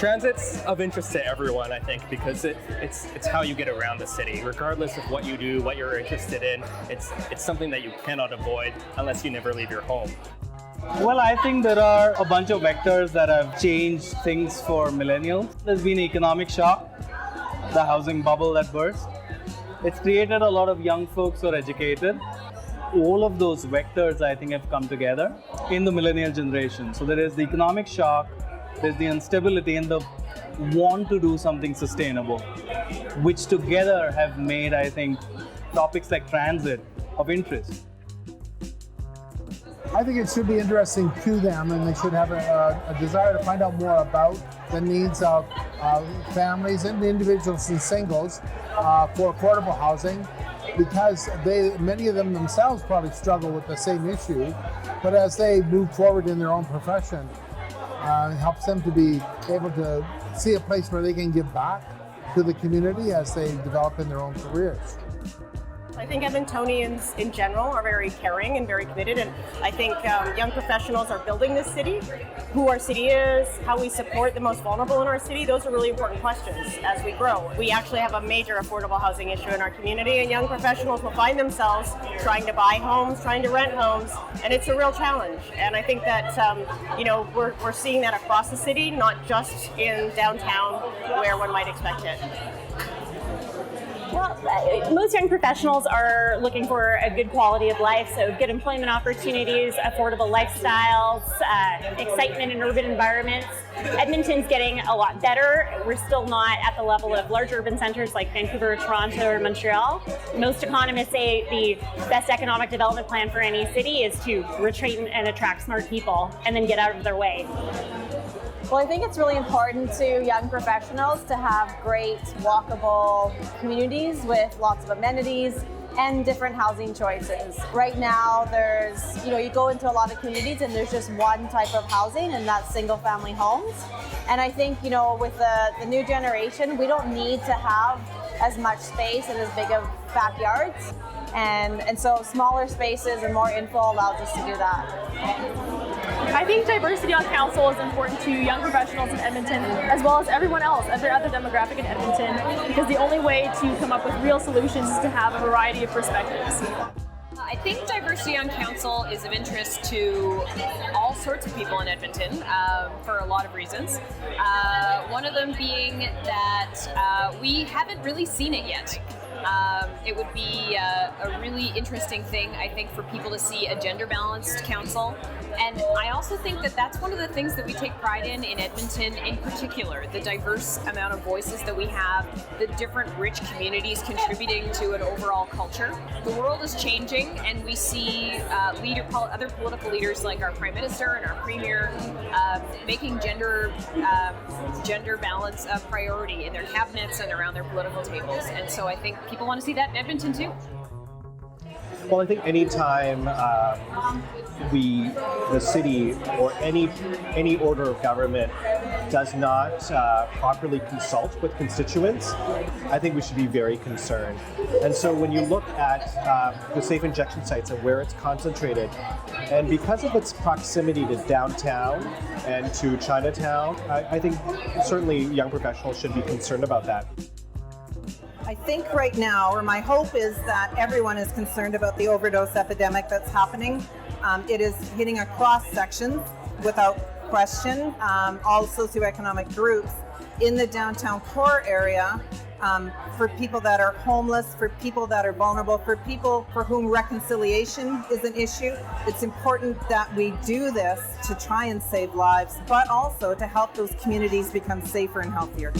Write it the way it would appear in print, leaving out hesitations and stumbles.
Transit's of interest to everyone, I think, because it's how you get around the city. Regardless of what you do, what you're interested in, it's something that you cannot avoid unless you never leave your home. Well, I think there are a bunch of vectors that have changed things for millennials. There's been economic shock, the housing bubble that burst. It's created a lot of young folks who are educated. All of those vectors, I think, have come together in the millennial generation. So there is the economic shock, there's the instability, and the want to do something sustainable, which together have made, I think, topics like transit of interest. I think it should be interesting to them, and they should have a desire to find out more about the needs of families and individuals and singles for affordable housing, because many of them themselves probably struggle with the same issue, but as they move forward in their own profession, it helps them to be able to see a place where they can give back to the community as they develop in their own careers. I think Edmontonians in general are very caring and very committed, and I think young professionals are building this city. Who our city is, how we support the most vulnerable in our city, those are really important questions as we grow. We actually have a major affordable housing issue in our community, and young professionals will find themselves trying to buy homes, trying to rent homes, and it's a real challenge. And I think that we're seeing that across the city, not just in downtown where one might expect it. Well, most young professionals are looking for a good quality of life, so good employment opportunities, affordable lifestyles, excitement in urban environments. Edmonton's getting a lot better. We're still not at the level of large urban centers like Vancouver, Toronto, or Montreal. Most economists say the best economic development plan for any city is to retain and attract smart people and then get out of their way. Well, I think it's really important to young professionals to have great walkable communities with lots of amenities and different housing choices. Right now, you go into a lot of communities and there's just one type of housing, and that's single family homes. And I think, with the new generation, we don't need to have as much space and as big of backyards. And so smaller spaces and more infill allows us to do that. I think diversity on council is important to young professionals in Edmonton, as well as everyone else, every other demographic in Edmonton, because the only way to come up with real solutions is to have a variety of perspectives. I think diversity on council is of interest to all sorts of people in Edmonton for a lot of reasons. One of them being that we haven't really seen it yet. It would be a really interesting thing, I think, for people to see a gender-balanced council. And I also think that that's one of the things that we take pride in Edmonton in particular, the diverse amount of voices that we have, the different rich communities contributing to an overall culture. The world is changing, and we see other political leaders like our Prime Minister and our Premier making gender balance a priority in their cabinets and around their political tables. And so I think people want to see that in Edmonton too. Well, I think anytime the city or any order of government does not properly consult with constituents, I think we should be very concerned. And so when you look at the safe injection sites and where it's concentrated, and because of its proximity to downtown and to Chinatown, I think certainly young professionals should be concerned about that. I think right now, or my hope is that everyone is concerned about the overdose epidemic that's happening. It is hitting across sections without question, all socioeconomic groups in the downtown core area, for people that are homeless, for people that are vulnerable, for people for whom reconciliation is an issue. It's important that we do this to try and save lives, but also to help those communities become safer and healthier.